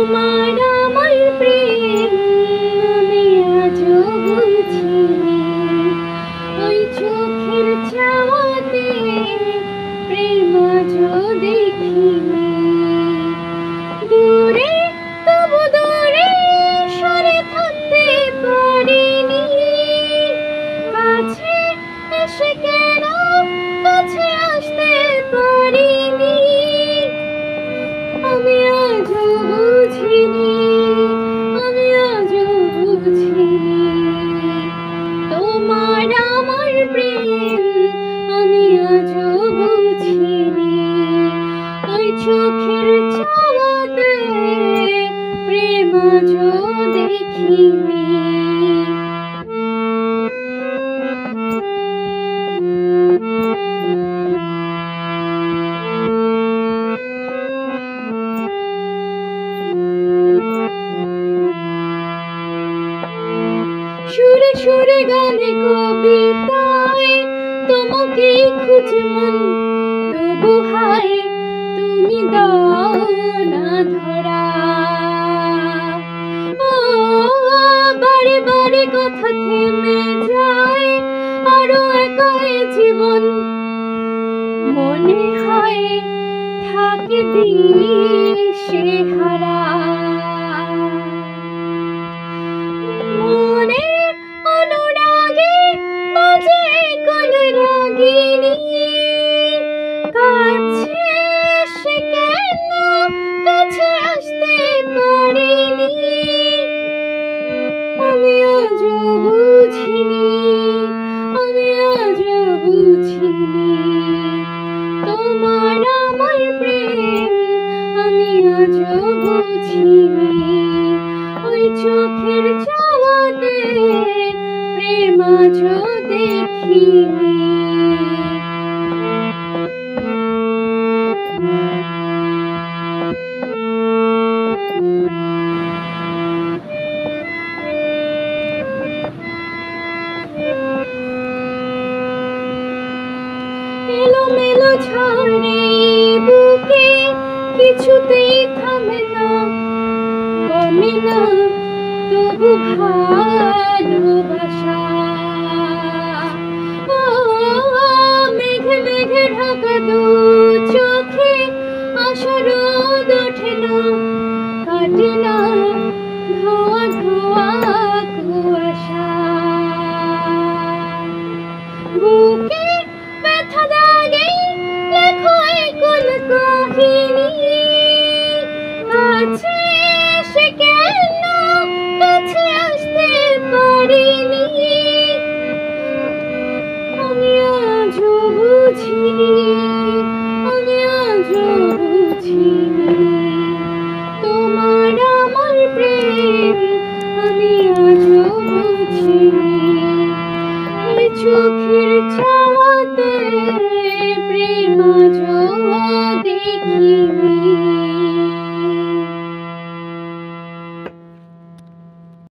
তোমার আমার প্রেম আমি আজও বুঝিনি, ওই চোখের চাওয়াতে প্রেম আজও দেখিনি। দূরে তবু দূরে সরে থাকতে পারিনি, কাছে এসে কেন কাছে আসতে পারিনি। আমি আজও বুঝিনি, আমি আজও বুঝিনি, তোমার আমার প্রেম আমি আজও বুঝিনি। ওই চোখের চাওয়াতে প্রেম আজও দেখিনি। সুরে সুরে গানে কবিতায় তোমাকেই খুঁজে মন, তবু হায় তুমি দাও না ধরা। ও বারে বারে কথা থেমে যায়, আরো একাই জীবন মনে হয় থাকে দিশে হারা। মনের অনুরাগে বাজে কোন রাগিনী, কাছে এসে কেন কাছে আসতে পারিনি। আমি আজও বুঝিনি, আমি আজও বুঝিনি, তোমার আমার প্রেম আমি আজও বুঝিনি। ওই চোখের চাওয়াতে প্রেম আজও দেখিনি। এলোমেলো ঝড়ে বুকে কিছুতেই থামে না, কমে না তবু ভালোবাসা। ও মেঘে মেঘে ঢাকা দু চোখে আশার রোদ ওঠে না, কাটে না ধোয়া ধোয়া কুয়াশা। বুকে ব্যথা দাগে লেখো এই কোন কাহিনী, কাছে এসে কেন কাছে আসতে পারিনি। আমি আজও বুঝিনি, আমি আজও বুঝিনি, তোমার আমার প্রেম আমি আজও বুঝিনি। ওই চোখের চাওয়াতে